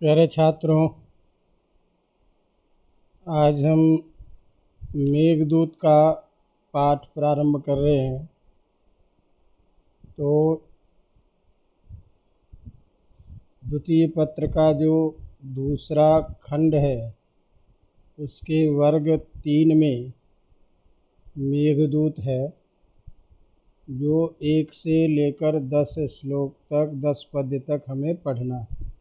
प्यारे छात्रों, आज हम मेघदूत का पाठ प्रारंभ कर रहे हैं। तो द्वितीय पत्र का जो दूसरा खंड है उसके वर्ग 3 में मेघदूत है, जो 1 से लेकर 10 श्लोक तक 10 पद्य तक हमें पढ़ना है।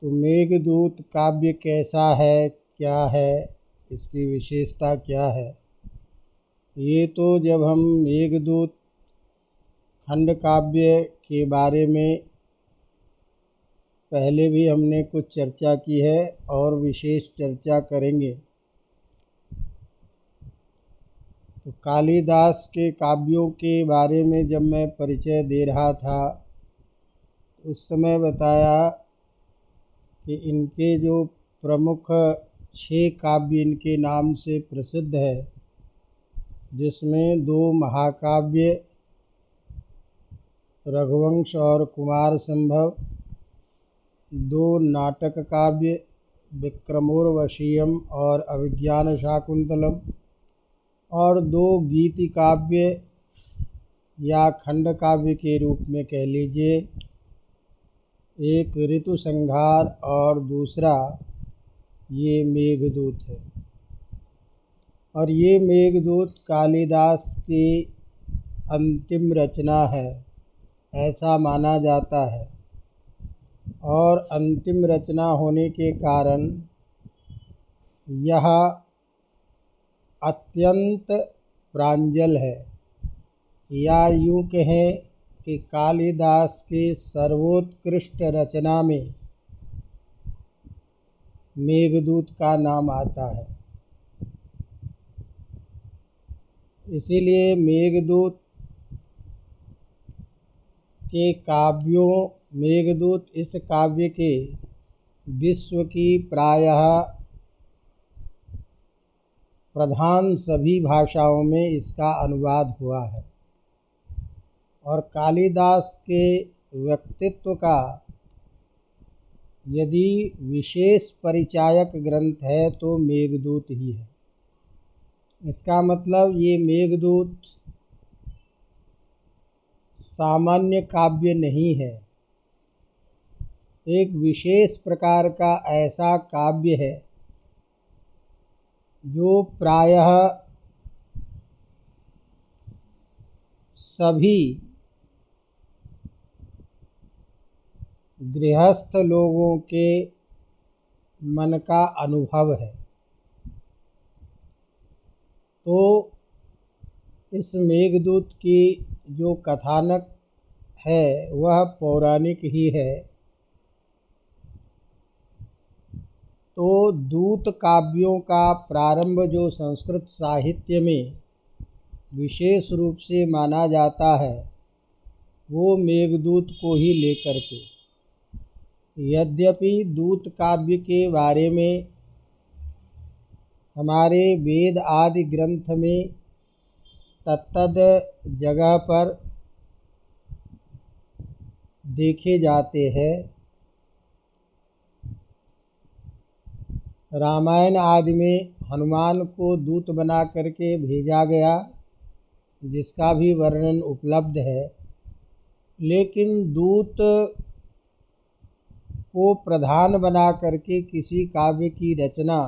तो मेघदूत काव्य कैसा है, क्या है, इसकी विशेषता क्या है, ये तो जब हम मेघदूत खंड काव्य के बारे में पहले भी हमने कुछ चर्चा की है और विशेष चर्चा करेंगे। तो कालिदास के काव्यों के बारे में जब मैं परिचय दे रहा था उस समय बताया कि इनके जो प्रमुख 6 काव्य इनके नाम से प्रसिद्ध है, जिसमें 2 महाकाव्य रघुवंश और कुमार संभव, 2 नाटक काव्य विक्रमोर्वशीयम और अभिज्ञान शाकुंतलम और 2 गीति काव्य या खंड काव्य के रूप में कह लीजिए, एक ऋतु संहार और दूसरा ये मेघदूत है। और ये मेघदूत कालिदास की अंतिम रचना है ऐसा माना जाता है, और अंतिम रचना होने के कारण यह अत्यंत प्रांजल है, या यूँ कहें कि कालिदास की सर्वोत्कृष्ट रचना में मेघदूत का नाम आता है। इसीलिए मेघदूत के काव्यों मेघदूत इस काव्य के विश्व की प्रायः प्रधान सभी भाषाओं में इसका अनुवाद हुआ है। और कालिदास के व्यक्तित्व का यदि विशेष परिचायक ग्रंथ है तो मेघदूत ही है। इसका मतलब ये मेघदूत सामान्य काव्य नहीं है, एक विशेष प्रकार का ऐसा काव्य है जो प्रायः सभी गृहस्थ लोगों के मन का अनुभव है। तो इस मेघदूत की जो कथानक है वह पौराणिक ही है। तो दूत काव्यों का प्रारंभ जो संस्कृत साहित्य में विशेष रूप से माना जाता है वो मेघदूत को ही लेकर के। यद्यपि दूत काव्य के बारे में हमारे वेद आदि ग्रंथ में तत्तद जगह पर देखे जाते हैं, रामायण आदि में हनुमान को दूत बना करके भेजा गया, जिसका भी वर्णन उपलब्ध है। लेकिन दूत को प्रधान बना करके किसी काव्य की रचना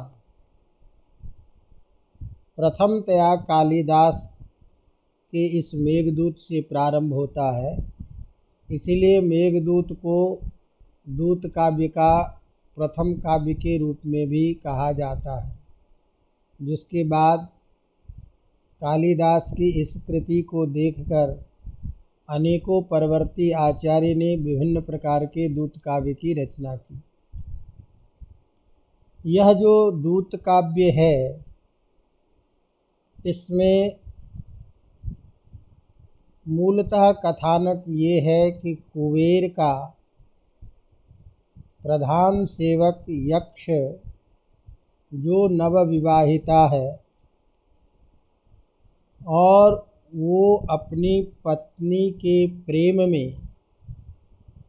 प्रथमतया कालिदास के इस मेघदूत से प्रारंभ होता है। इसीलिए मेघदूत को दूत काव्य का प्रथम काव्य के रूप में भी कहा जाता है। जिसके बाद कालिदास की इस कृति को देखकर अनेकों परवर्ती आचार्य ने विभिन्न प्रकार के दूत काव्य की रचना की। यह जो दूत काव्य है इसमें मूलतः कथानक ये है कि कुबेर का प्रधान सेवक यक्ष जो नवविवाहिता है और वो अपनी पत्नी के प्रेम में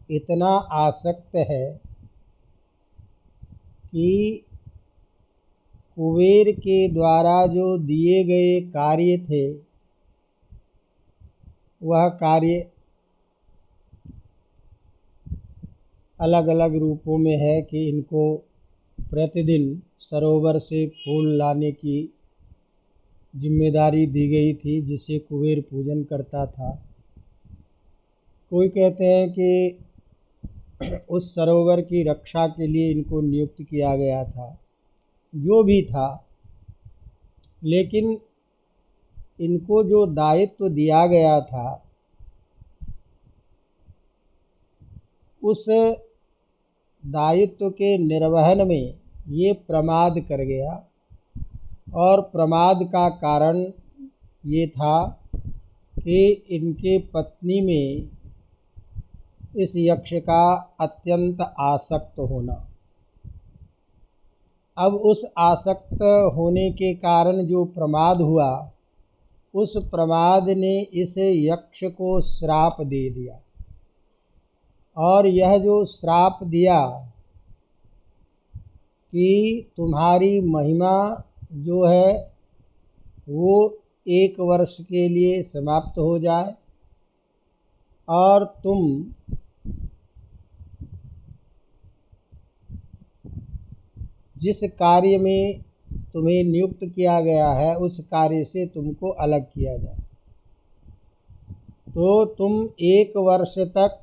इतना आसक्त है कि कुबेर के द्वारा जो दिए गए कार्य थे वह कार्य अलग अलग रूपों में है कि इनको प्रतिदिन सरोवर से फूल लाने की जिम्मेदारी दी गई थी जिसे कुबेर पूजन करता था। कोई कहते हैं कि उस सरोवर की रक्षा के लिए इनको नियुक्त किया गया था। जो भी था, लेकिन इनको जो दायित्व दिया गया था उस दायित्व के निर्वहन में ये प्रमाद कर गया, और प्रमाद का कारण ये था कि इनके पत्नी में इस यक्ष का अत्यंत आसक्त होना। अब उस आसक्त होने के कारण जो प्रमाद हुआ, उस प्रमाद ने इस यक्ष को श्राप दे दिया, और यह जो श्राप दिया कि तुम्हारी महिमा जो है वो 1 वर्ष के लिए समाप्त हो जाए, और तुम जिस कार्य में तुम्हें नियुक्त किया गया है उस कार्य से तुमको अलग किया जाए। तो तुम 1 वर्ष तक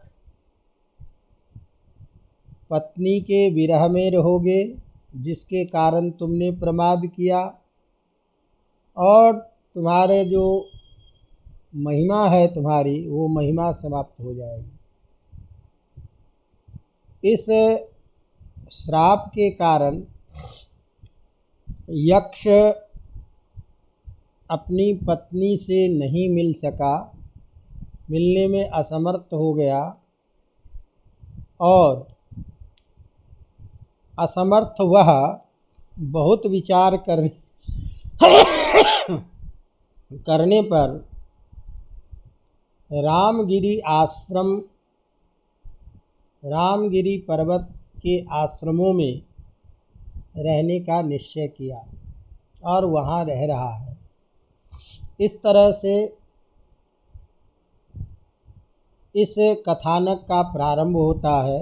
पत्नी के विरह में रहोगे, जिसके कारण तुमने प्रमाद किया, और तुम्हारे जो महिमा है तुम्हारी वो महिमा समाप्त हो जाएगी। इस श्राप के कारण यक्ष अपनी पत्नी से नहीं मिल सका, मिलने में असमर्थ हो गया, और असमर्थ वह बहुत विचार करने पर रामगिरी पर्वत के आश्रमों में रहने का निश्चय किया, और वहाँ रह रहा है। इस तरह से इस कथानक का प्रारंभ होता है।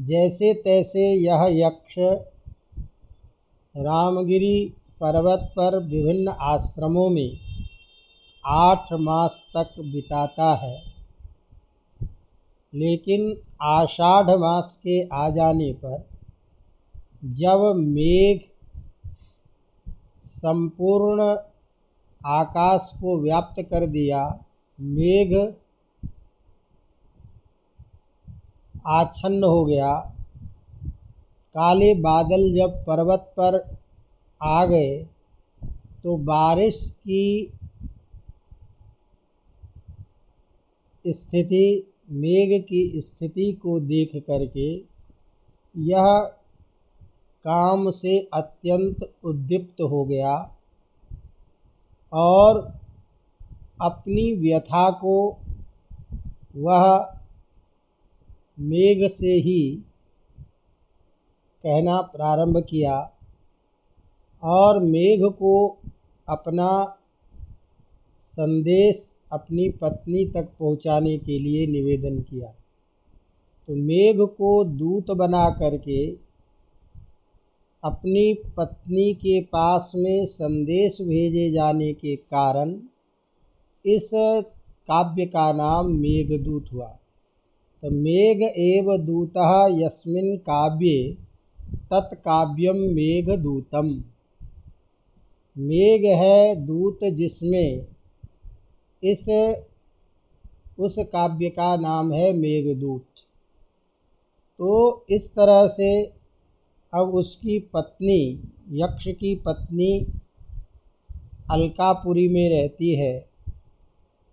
जैसे तैसे यह यक्ष रामगिरी पर्वत पर विभिन्न आश्रमों में 8 मास तक बिताता है, लेकिन आषाढ़ मास के आ जाने पर जब मेघ संपूर्ण आकाश को व्याप्त कर दिया, मेघ आच्छन्न हो गया, काले बादल जब पर्वत पर आ गए, तो बारिश की स्थिति, मेघ की स्थिति को देख करके यह काम से अत्यंत उद्दीप्त हो गया, और अपनी व्यथा को वह मेघ से ही कहना प्रारंभ किया, और मेघ को अपना संदेश अपनी पत्नी तक पहुंचाने के लिए निवेदन किया। तो मेघ को दूत बना करके अपनी पत्नी के पास में संदेश भेजे जाने के कारण इस काव्य का नाम मेघदूत हुआ। तो मेघ एव दूतः यस्मिन् काव्ये तत्काव्यम मेघदूतम। मेघ है दूत जिसमें उस काव्य का नाम है मेघदूत। तो इस तरह से अब उसकी पत्नी, यक्ष की पत्नी अलकापुरी में रहती है।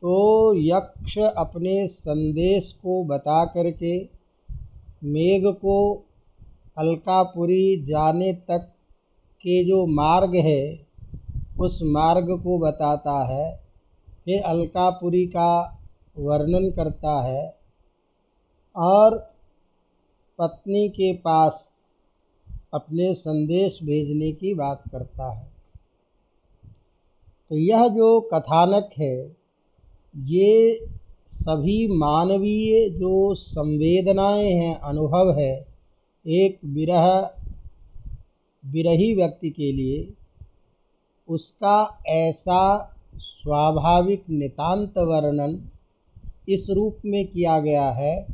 तो यक्ष अपने संदेश को बता करके मेघ को अलकापुरी जाने तक के जो मार्ग है उस मार्ग को बताता है। फिर अलकापुरी का वर्णन करता है और पत्नी के पास अपने संदेश भेजने की बात करता है। तो यह जो कथानक है ये सभी मानवीय जो संवेदनाएं हैं, अनुभव है, एक विरही व्यक्ति के लिए उसका ऐसा स्वाभाविक नितांत वर्णन इस रूप में किया गया है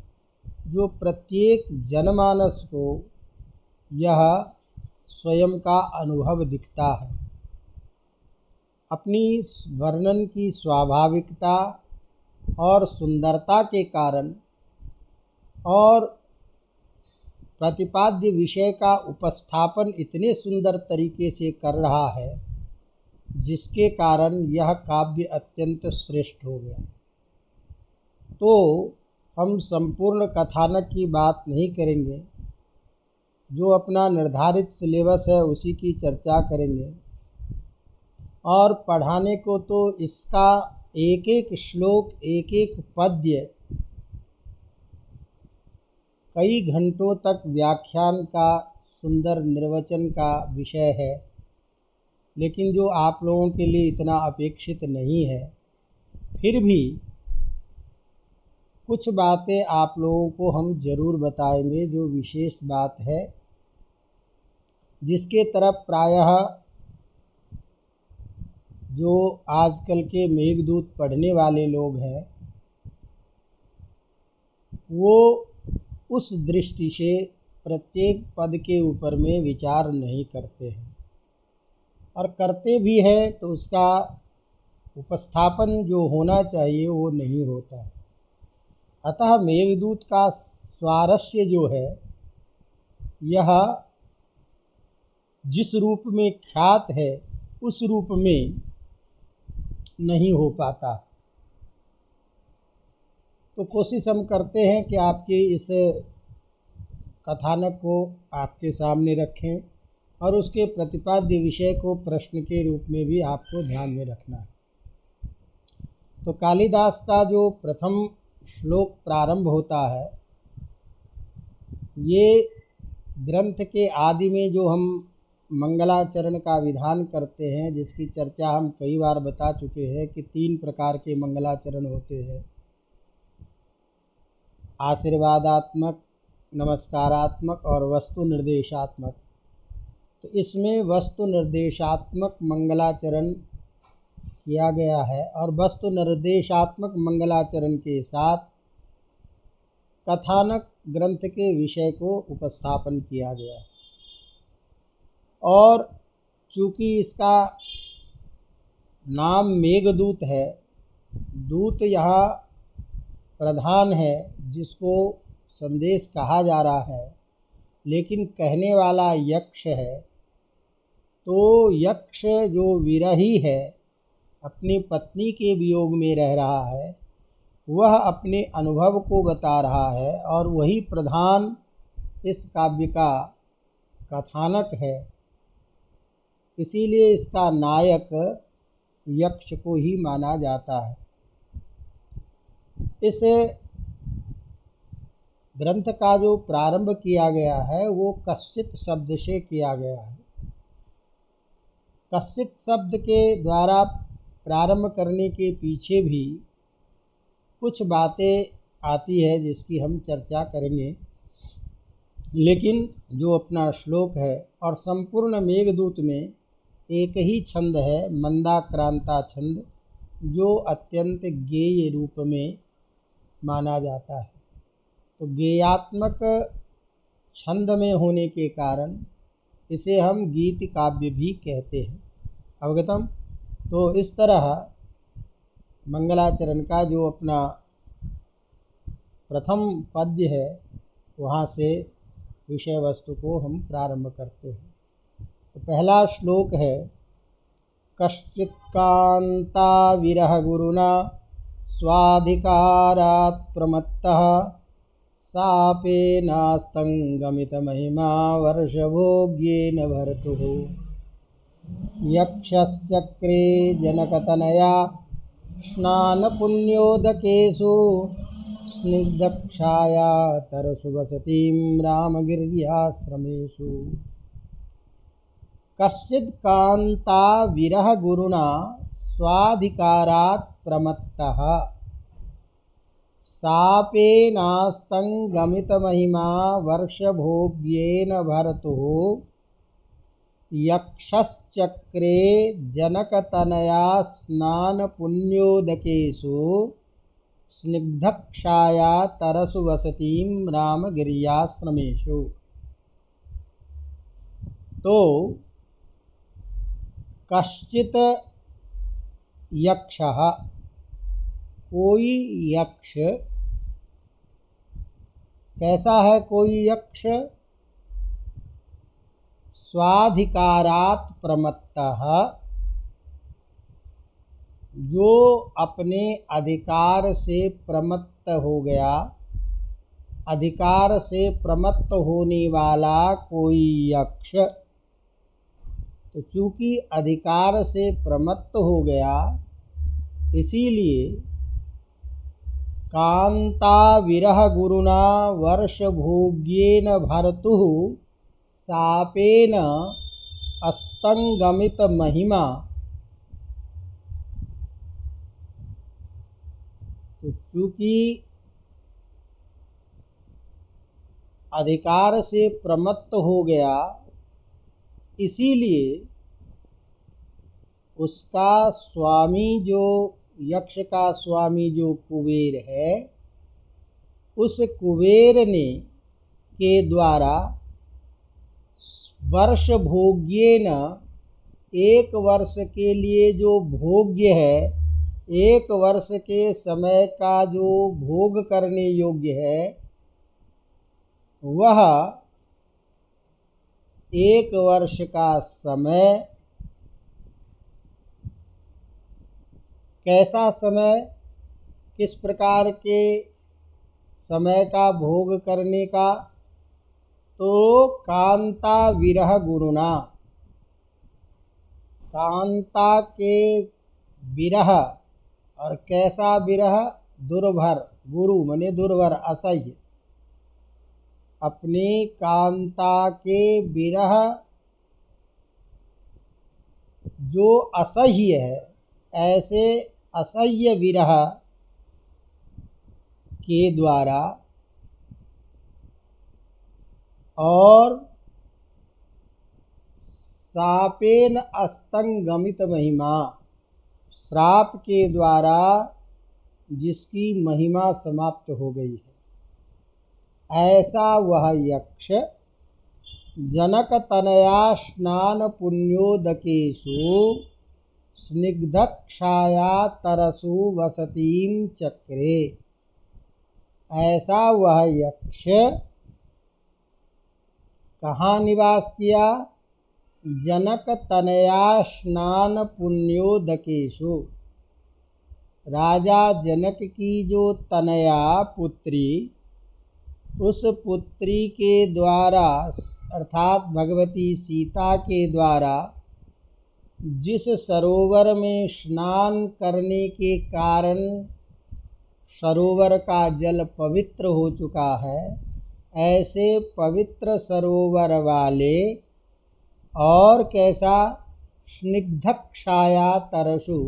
जो प्रत्येक जनमानस को यह स्वयं का अनुभव दिखता है। अपनी वर्णन की स्वाभाविकता और सुंदरता के कारण और प्रतिपाद्य विषय का उपस्थापन इतने सुंदर तरीके से कर रहा है जिसके कारण यह काव्य अत्यंत श्रेष्ठ हो गया। तो हम संपूर्ण कथानक की बात नहीं करेंगे, जो अपना निर्धारित सिलेबस है उसी की चर्चा करेंगे। और पढ़ाने को तो इसका एक एक श्लोक, एक एक पद्य कई घंटों तक व्याख्यान का, सुंदर निर्वचन का विषय है, लेकिन जो आप लोगों के लिए इतना अपेक्षित नहीं है। फिर भी कुछ बातें आप लोगों को हम ज़रूर बताएंगे जो विशेष बात है, जिसके तरफ प्रायः जो आजकल के मेघदूत पढ़ने वाले लोग हैं वो उस दृष्टि से प्रत्येक पद के ऊपर में विचार नहीं करते हैं, और करते भी हैं तो उसका उपस्थापन जो होना चाहिए वो नहीं होता। अतः मेघदूत का स्वारस्य जो है यह जिस रूप में ख्यात है उस रूप में नहीं हो पाता। तो कोशिश हम करते हैं कि आपके इस कथानक को आपके सामने रखें और उसके प्रतिपाद्य विषय को प्रश्न के रूप में भी आपको ध्यान में रखना है। तो कालिदास का जो प्रथम श्लोक प्रारंभ होता है, ये ग्रंथ के आदि में जो हम मंगलाचरण का विधान करते हैं, जिसकी चर्चा हम कई बार बता चुके हैं कि 3 प्रकार के मंगलाचरण होते हैं, आशीर्वादात्मक, नमस्कारात्मक और वस्तु निर्देशात्मक। तो इसमें वस्तु निर्देशात्मक मंगलाचरण किया गया है और वस्तु निर्देशात्मक मंगलाचरण के साथ कथानक ग्रंथ के विषय को उपस्थापन किया गया है। और चूँकि इसका नाम मेघदूत है, दूत यहाँ प्रधान है जिसको संदेश कहा जा रहा है, लेकिन कहने वाला यक्ष है। तो यक्ष जो विरही है, अपनी पत्नी के वियोग में रह रहा है, वह अपने अनुभव को बता रहा है और वही प्रधान इस काव्य का कथानक है। इसीलिए इसका नायक यक्ष को ही माना जाता है। इस ग्रंथ का जो प्रारंभ किया गया है वो कश्चित शब्द से किया गया है। कश्चित शब्द के द्वारा प्रारंभ करने के पीछे भी कुछ बातें आती है जिसकी हम चर्चा करेंगे, लेकिन जो अपना श्लोक है और संपूर्ण मेघदूत में एक ही छंद है, मंदाक्रांता छंद, जो अत्यंत गेय रूप में माना जाता है। तो गेयात्मक छंद में होने के कारण इसे हम गीत काव्य भी कहते हैं। अवगतम। तो इस तरह मंगलाचरण का जो अपना प्रथम पद्य है वहाँ से विषय वस्तु को हम प्रारंभ करते हैं। तो पहला श्लोक है, कश्चित् कांता विरह गुरुना स्वाधिकारात् प्रमत्तः सापेनास्तंगमित महिमा वर्षभोग्येन भर्तुः यक्षश्चक्रे जनकतनया स्नानपुण्योदकेषु स्निग्धक्षाया तरसु वसतीं रामगिर्याश्रमेषु। कश्चित् कान्ता विरह गुरुणा स्वाधिकारात् प्रमत्तः सापेनास्तं गमितमहिमा वर्षभोग्येन भर्तुः यक्षश्चक्रे जनकतनया स्नानपुण्योदकेषु स्निग्धक्षाया तरसु वसतीं रामगिर्याश्रमेषु। तो कश्चित् यक्षः, कोई यक्ष, कैसा है कोई यक्ष? स्वाधिकारात् प्रमत्तः, जो अपने अधिकार से प्रमत्त हो गया, अधिकार से प्रमत्त होने वाला कोई यक्ष। तो चूँकि अधिकार से प्रमत्त हो गया, इसीलिए कांता विरह गुरुणा वर्षभोग्येन भर्तुः सापेन अस्तंगमित महिमा। तो चूँकि अधिकार से प्रमत्त हो गया, इसीलिए उसका स्वामी, जो यक्ष का स्वामी जो कुबेर है, उस कुबेर ने के द्वारा वर्ष भोग्येन, एक वर्ष के लिए जो भोग्य है, एक वर्ष के समय का जो भोग करने योग्य है, वह एक वर्ष का समय, कैसा समय, किस प्रकार के समय का भोग करने का? तो कांता विरह गुरुणा, कांता के विरह, और कैसा विरह? दुर्भर, गुरु मने दुर्भर, असह्य। अपनी कांता के विरह जो असह्य है, ऐसे असह्य विरह के द्वारा और शापेन अस्तंगमित महिमा, श्राप के द्वारा जिसकी महिमा समाप्त हो गई है, ऐसा वह यक्ष जनक तनया स्नान पुण्योदकेषु स्निग्धक्षाया तरसु वसतीं चक्रे। ऐसा वह यक्ष कहाँ निवास किया? जनक तनया स्नान पुण्योदकेषु, राजा जनक की जो तनया पुत्री, उस पुत्री के द्वारा अर्थात भगवती सीता के द्वारा जिस सरोवर में स्नान करने के कारण सरोवर का जल पवित्र हो चुका है, ऐसे पवित्र सरोवर वाले और कैसा? स्निग्धक्षाया तरसु,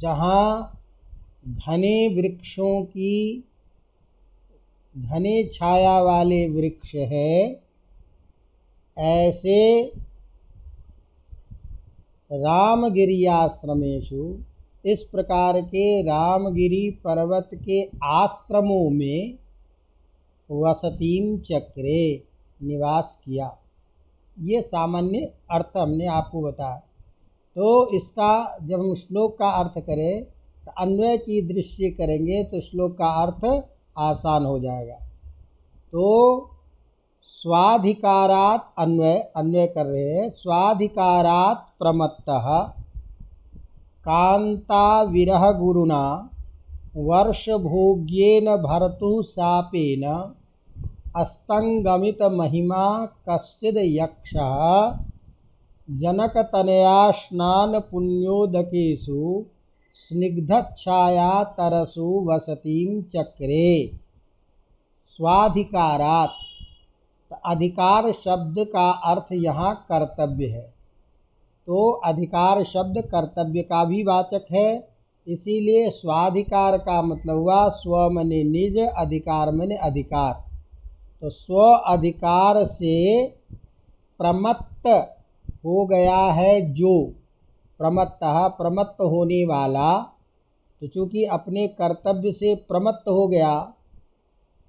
जहाँ घने वृक्षों की, घने छाया वाले वृक्ष है, ऐसे रामगिरियाश्रमेषु, इस प्रकार के रामगिरी पर्वत के आश्रमों में वसतीं चक्रे, निवास किया। ये सामान्य अर्थ हमने आपको बताया। तो इसका जब हम श्लोक का अर्थ करें तो अन्वय की दृष्टि करेंगे तो श्लोक का अर्थ आसान हो जाएगा। तो स्वाधिकारात्, अन्वय कर रहे हैं, स्वाधिकारात् प्रमत्तः कांता विरह गुरुणा वर्षभोग्येन भर्तुः शापेन अस्तंगमित महिमा कश्चिद् यक्षः जनकतनया स्नान पुण्योदकेषु स्निग्धच्छाया तरसु वसतीं चक्रे स्वाधिकारात्। अधिकार शब्द का अर्थ यहाँ कर्तव्य है, तो अधिकार शब्द कर्तव्य का भी वाचक है, इसीलिए स्वाधिकार का मतलब हुआ स्व मने निज, अधिकार मने अधिकार। तो स्व अधिकार से प्रमत्त हो गया है जो, प्रमत्तः प्रमत्त होने वाला, तो चूँकि अपने कर्तव्य से प्रमत्त हो गया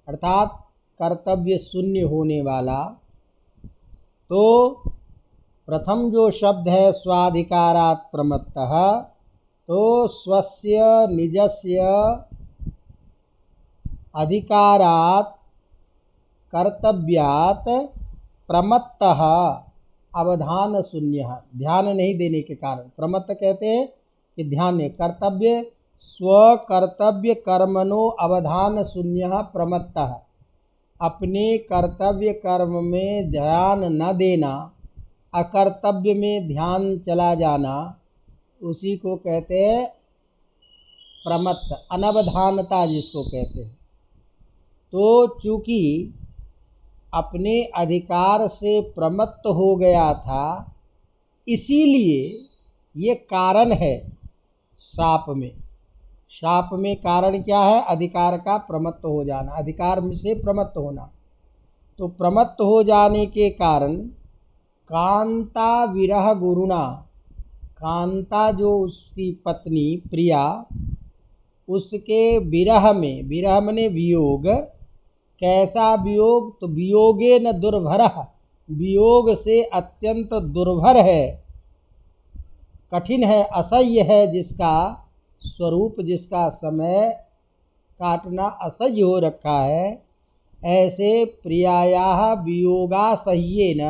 अर्थात कर्तव्य शून्य होने वाला, तो प्रथम जो शब्द है स्वाधिकारात् प्रमत्तः, तो स्वस्य निजस्य अधिकारात् कर्तव्यात् प्रमत्तः अवधान शून्य, ध्यान नहीं देने के कारण। प्रमत्त कहते हैं कि ध्यान है, कर्तव्य स्वकर्तव्य कर्मणो अवधान शून्य प्रमत्तः, अपने कर्तव्य कर्म में ध्यान न देना, अकर्तव्य में ध्यान चला जाना, उसी को कहते हैं प्रमत्त, अनवधानता जिसको कहते हैं। तो चूँकि अपने अधिकार से प्रमत्त हो गया था, इसीलिए ये कारण है शाप में। शाप में कारण क्या है? अधिकार का प्रमत्त हो जाना, अधिकार से प्रमत्त होना। तो प्रमत्त हो जाने के कारण कांता विरह गुरुणा, कांता जो उसकी पत्नी प्रिया, उसके विरह में, विरह मने वियोग, कैसा वियोग? तो वियोगे न दुर्भरः, वियोग से अत्यंत दुर्भर है, कठिन है, असह्य है, जिसका स्वरूप, जिसका समय काटना असह्य हो रखा है, ऐसे प्रियायाः वियोगासह्येन,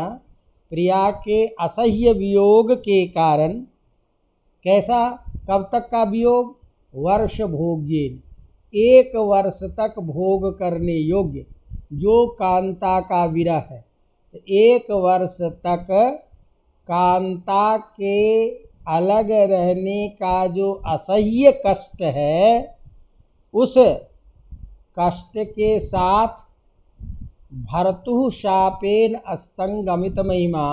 प्रिया के असह्य वियोग के कारण, कैसा, कब तक का वियोग? वर्ष भोग्येन, 1 वर्ष तक भोग करने योग्य जो कांता का विरह है। तो 1 वर्ष तक कांता के अलग रहने का जो असह्य कष्ट है, उस कष्ट के साथ भर्तुः शापेन अस्तंगमित महिमा,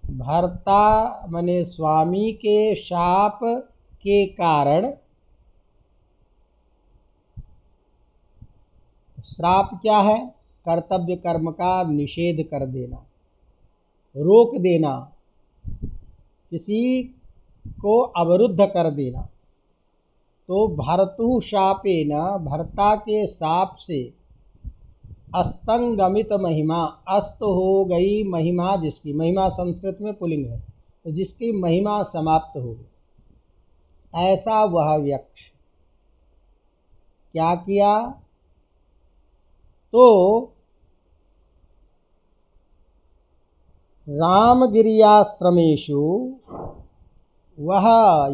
भर्ता मने स्वामी के शाप के कारण, श्राप क्या है? कर्तव्य कर्म का निषेध कर देना, रोक देना, किसी को अवरुद्ध कर देना। तो भर्तुः शापेन, भर्ता के शाप से, अस्तंगमित महिमा, अस्त हो गई महिमा जिसकी, महिमा संस्कृत में पुल्लिंग है, तो जिसकी महिमा समाप्त हो गई, ऐसा वह यक्ष क्या किया? तो रामगिरियाश्रमेषु वह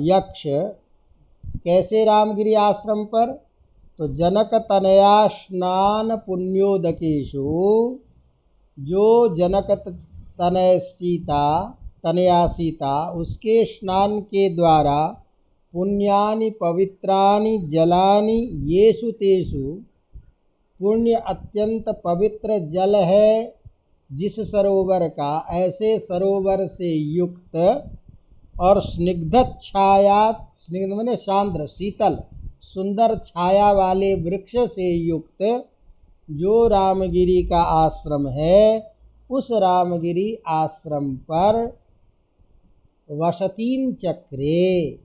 यक्ष, कैसे रामगिरी आश्रम पर? तो जनक तनया स्नान पुण्योदकेषु, जो जनक तनय सीता, तनया सीता, उसके स्नान के द्वारा पुण्यानि पवित्रानि जलानि येषु तेषु, पुण्य अत्यंत पवित्र जल है जिस सरोवर का, ऐसे सरोवर से युक्त, और स्निग्ध छाया, स्निग्ध माने सांद्र, शीतल, सुंदर छाया वाले वृक्ष से युक्त जो रामगिरी का आश्रम है, उस रामगिरी आश्रम पर वसतीं चक्रे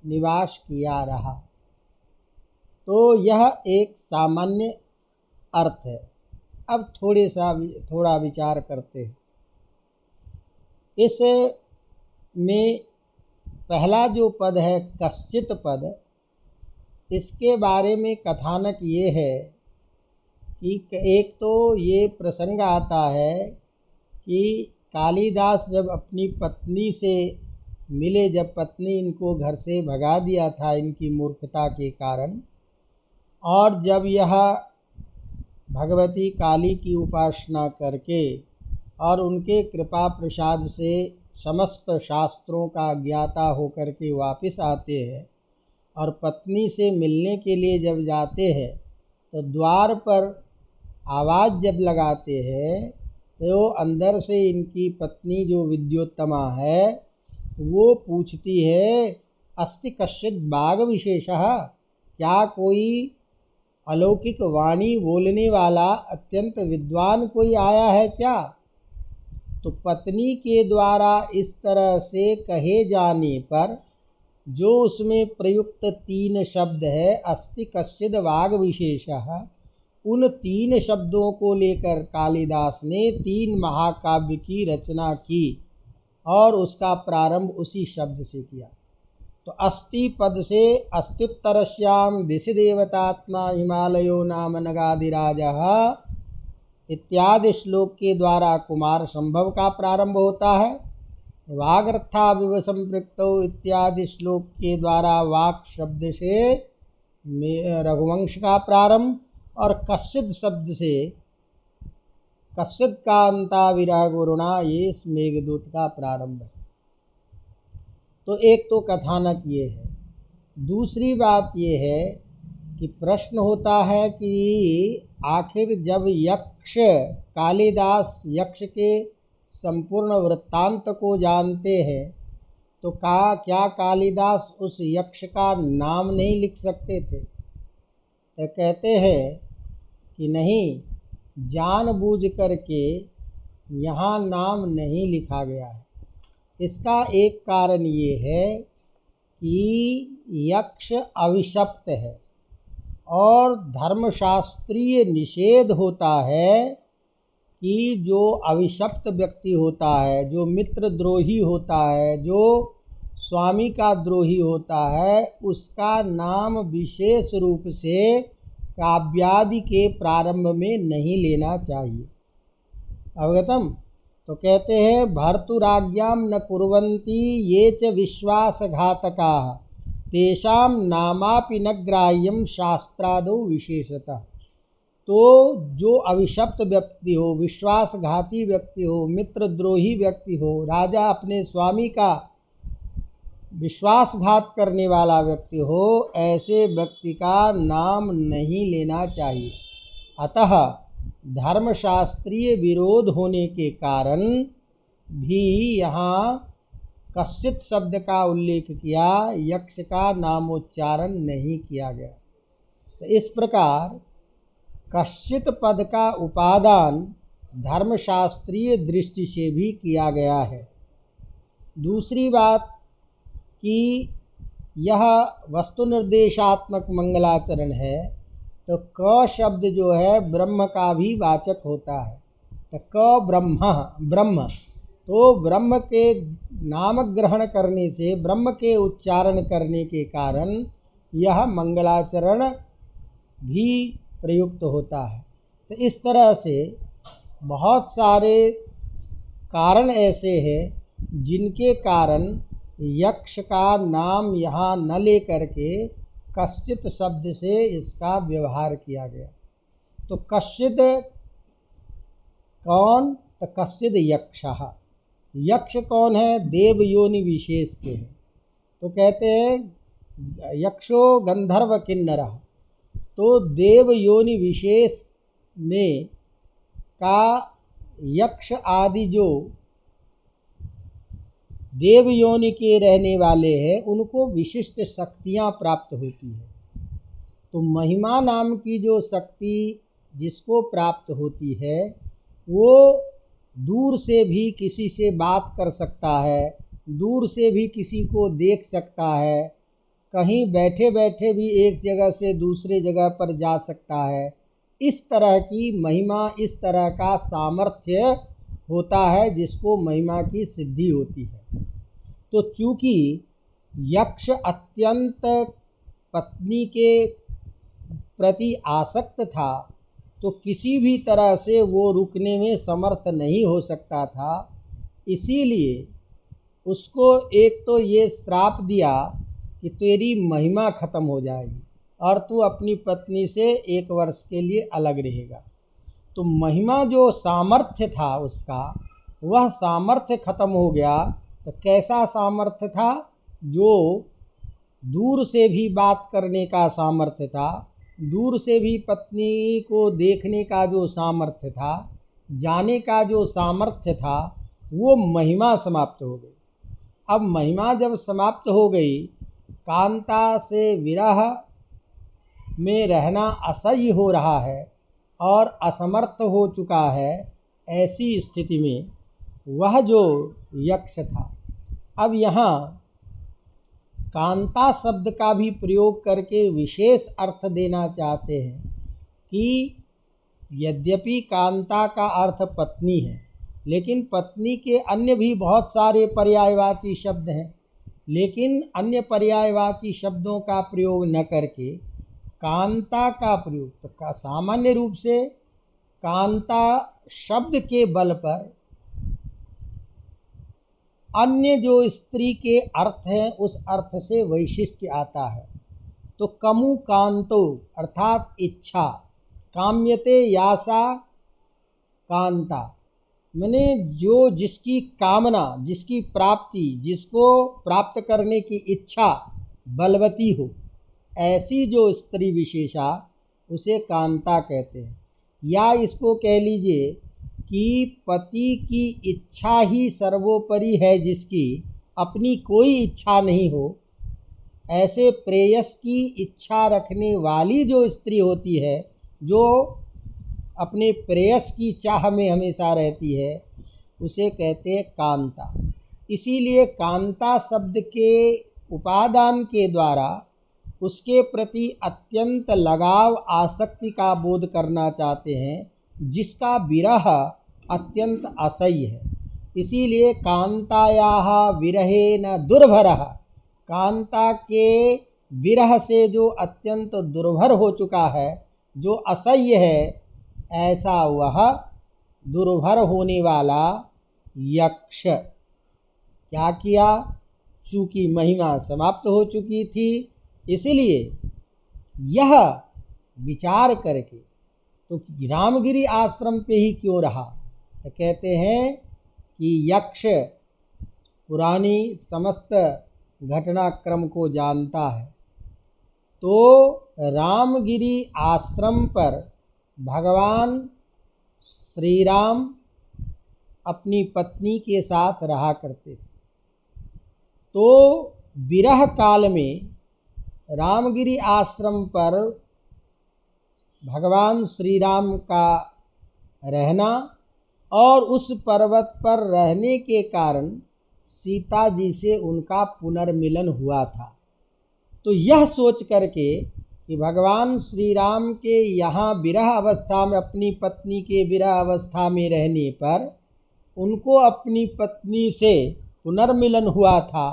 निवास किया रहा। तो यह एक सामान्य अर्थ है। अब थोड़ा विचार करते हैं। इस में पहला जो पद है कश्चित पद, इसके बारे में कथानक ये है कि एक तो ये प्रसंग आता है कि कालिदास जब अपनी पत्नी से मिले, जब पत्नी इनको घर से भगा दिया था इनकी मूर्खता के कारण, और जब यह भगवती काली की उपासना करके और उनके कृपा प्रसाद से समस्त शास्त्रों का ज्ञाता होकर के वापस आते हैं और पत्नी से मिलने के लिए जब जाते हैं तो द्वार पर आवाज़ जब लगाते हैं तो अंदर से इनकी पत्नी जो विद्योत्तमा है वो पूछती है, अस्ति कश्चित् बाग विशेषः, क्या कोई अलौकिक वाणी बोलने वाला अत्यंत विद्वान कोई आया है क्या? तो पत्नी के द्वारा इस तरह से कहे जाने पर जो उसमें प्रयुक्त 3 शब्द है, अस्ति कश्चिद् वाग विशेषः, उन 3 शब्दों को लेकर कालिदास ने 3 महाकाव्य की रचना की और उसका प्रारंभ उसी शब्द से किया। तो अस्ति पद से अस्त्युत्तरस्यां दिशि देवतात्मा हिमालयो नाम नगाधिराजः इत्यादि श्लोक के द्वारा कुमार संभव का प्रारंभ होता है। वागर्था संपृक्तौ इत्यादि श्लोक के द्वारा वाक शब्द से रघुवंश का प्रारंभ और कश्चिद् शब्द से कश्चिद् कांता विरह गुरुणा ये इस मेघदूत का प्रारंभ है। तो एक तो कथानक ये है। दूसरी बात ये है कि प्रश्न होता है कि आखिर जब यक्ष कालिदास यक्ष के संपूर्ण वृत्तांत को जानते हैं तो क्या कालिदास उस यक्ष का नाम नहीं लिख सकते थे? तो कहते हैं कि नहीं, जानबूझ करके यहाँ नाम नहीं लिखा गया है। इसका एक कारण ये है कि यक्ष अविशप्त है और धर्मशास्त्रीय निषेध होता है कि जो अविशप्त व्यक्ति होता है, जो मित्रद्रोही होता है, जो स्वामी का द्रोही होता है, उसका नाम विशेष रूप से काव्यादि के प्रारंभ में नहीं लेना चाहिए। अवगतम? तो कहते हैं भर्तुराज्ञां न कुर्वन्ति ये च विश्वासघातकाः तेषां नामापि न ग्राह्यं शास्त्रादौ विशेषतः। तो जो अविशप्त व्यक्ति हो, विश्वासघाती व्यक्ति हो, मित्रद्रोही व्यक्ति हो, राजा अपने स्वामी का विश्वासघात करने वाला व्यक्ति हो, ऐसे व्यक्ति का नाम नहीं लेना चाहिए। अतः धर्मशास्त्रीय विरोध होने के कारण भी यहाँ कश्चित् शब्द का उल्लेख किया, यक्ष का नामोच्चारण नहीं किया गया। तो इस प्रकार कश्चित् पद का उपादान धर्मशास्त्रीय दृष्टि से भी किया गया है। दूसरी बात कि यह वस्तु निर्देशात्मक मंगलाचरण है, तो क शब्द जो है ब्रह्म का भी वाचक होता है। तो क ब्रह्म, तो ब्रह्म के नाम ग्रहण करने से, ब्रह्म के उच्चारण करने के कारण यह मंगलाचरण भी प्रयुक्त होता है। तो इस तरह से बहुत सारे कारण ऐसे हैं जिनके कारण यक्ष का नाम यहाँ न ले करके कश्चित् शब्द से इसका व्यवहार किया गया। तो कश्चित् कौन? तो कश्चित् यक्षः। यक्ष कौन है? देव योनि विशेष के हैं। तो कहते हैं यक्षो गंधर्व किन्नरः, तो देव योनि विशेष में का यक्ष आदि जो देव योनि के रहने वाले हैं उनको विशिष्ट शक्तियाँ प्राप्त होती है। तो महिमा नाम की जो शक्ति जिसको प्राप्त होती है वो दूर से भी किसी से बात कर सकता है, दूर से भी किसी को देख सकता है, कहीं बैठे बैठे भी एक जगह से दूसरे जगह पर जा सकता है। इस तरह की महिमा, इस तरह का सामर्थ्य होता है जिसको महिमा की सिद्धि होती है। तो चूँकि यक्ष अत्यंत पत्नी के प्रति आसक्त था तो किसी भी तरह से वो रुकने में समर्थ नहीं हो सकता था, इसीलिए उसको एक तो ये श्राप दिया कि तेरी महिमा ख़त्म हो जाएगी और तू अपनी पत्नी से 1 वर्ष के लिए अलग रहेगा। तो महिमा जो सामर्थ्य था उसका, वह सामर्थ्य ख़त्म हो गया तो कैसा सामर्थ्य था? जो दूर से भी बात करने का सामर्थ्य था, दूर से भी पत्नी को देखने का जो सामर्थ्य था, जाने का जो सामर्थ्य था, वो महिमा समाप्त हो गई। अब महिमा जब समाप्त हो गई, कांता से विरह में रहना असह्य हो रहा है और असमर्थ हो चुका है, ऐसी स्थिति में वह जो यक्ष था, अब यहाँ कांता शब्द का भी प्रयोग करके विशेष अर्थ देना चाहते हैं कि यद्यपि कांता का अर्थ पत्नी है, लेकिन पत्नी के अन्य भी बहुत सारे पर्यायवाची शब्द हैं, लेकिन अन्य पर्यायवाची शब्दों का प्रयोग न करके कांता का प्रयोग, तो सामान्य रूप से कांता शब्द के बल पर अन्य जो स्त्री के अर्थ हैं उस अर्थ से वैशिष्ट्य आता है। तो कमु कांतो अर्थात इच्छा, काम्यते यासा कांता, मैंने जो जिसकी कामना, जिसकी प्राप्ति, जिसको प्राप्त करने की इच्छा बलवती हो, ऐसी जो स्त्री विशेषा उसे कांता कहते हैं। या इसको कह लीजिए कि पति की इच्छा ही सर्वोपरि है, जिसकी अपनी कोई इच्छा नहीं हो, ऐसे प्रेयस की इच्छा रखने वाली जो स्त्री होती है, जो अपने प्रेयस की चाह में हमेशा रहती है, उसे कहते हैं कांता। इसीलिए कांता शब्द के उपादान के द्वारा उसके प्रति अत्यंत लगाव, आसक्ति का बोध करना चाहते हैं, जिसका विरह अत्यंत असह्य है। इसीलिए कांतायाः विरहेण दुर्भरः, कांता के विरह से जो अत्यंत दुर्भर हो चुका है, जो असह्य है, ऐसा वह दुर्भर होने वाला यक्ष क्या किया? चूँकि महिमा समाप्त हो चुकी थी, इसलिए यह विचार करके तो रामगिरी आश्रम पे ही क्यों रहा? तो कहते हैं कि यक्ष पुरानी समस्त घटनाक्रम को जानता है। तो रामगिरी आश्रम पर भगवान श्री राम अपनी पत्नी के साथ रहा करते थे। तो विरह काल में रामगिरी आश्रम पर भगवान श्री राम का रहना और उस पर्वत पर रहने के कारण सीता जी से उनका पुनर्मिलन हुआ था। तो यह सोच करके कि भगवान श्री राम के यहाँ विरह अवस्था में, अपनी पत्नी के विरह अवस्था में रहने पर उनको अपनी पत्नी से पुनर्मिलन हुआ था,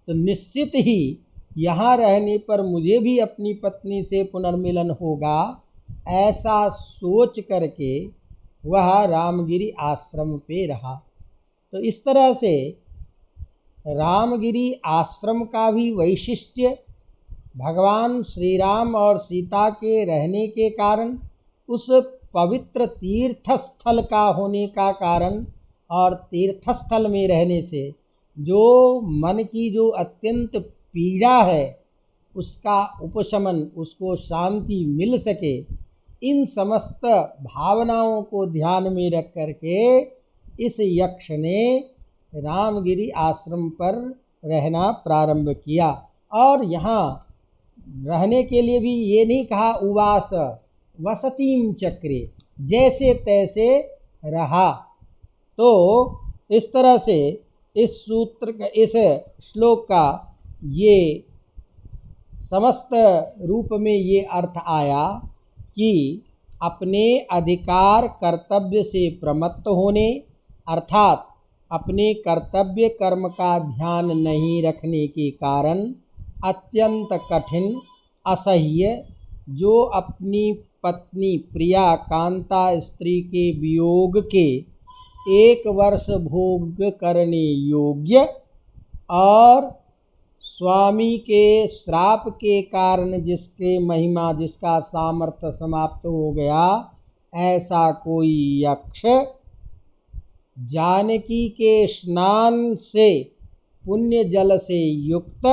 तो निश्चित ही यहाँ रहने पर मुझे भी अपनी पत्नी से पुनर्मिलन होगा, ऐसा सोच करके वह रामगिरी आश्रम पे रहा। तो इस तरह से रामगिरी आश्रम का भी वैशिष्ट्य भगवान श्री राम और सीता के रहने के कारण, उस पवित्र तीर्थ स्थल का होने का कारण, और तीर्थ स्थल में रहने से जो मन की जो अत्यंत पीड़ा है उसका उपशमन, उसको शांति मिल सके, इन समस्त भावनाओं को ध्यान में रख करके इस यक्ष ने रामगिरी आश्रम पर रहना प्रारंभ किया। और यहाँ रहने के लिए भी ये नहीं कहा उवास वसतीम चक्रे, जैसे तैसे रहा। तो इस तरह से इस सूत्र का, इस श्लोक का ये समस्त रूप में ये अर्थ आया कि अपने अधिकार कर्तव्य से प्रमत्त होने, अर्थात अपने कर्तव्य कर्म का ध्यान नहीं रखने के कारण अत्यंत कठिन, असह्य, जो अपनी पत्नी प्रिया कांता स्त्री के वियोग के 1 वर्ष भोग करने योग्य और स्वामी के श्राप के कारण जिसके महिमा, जिसका सामर्थ्य समाप्त हो गया, ऐसा कोई यक्ष जानकी के स्नान से पुण्य जल से युक्त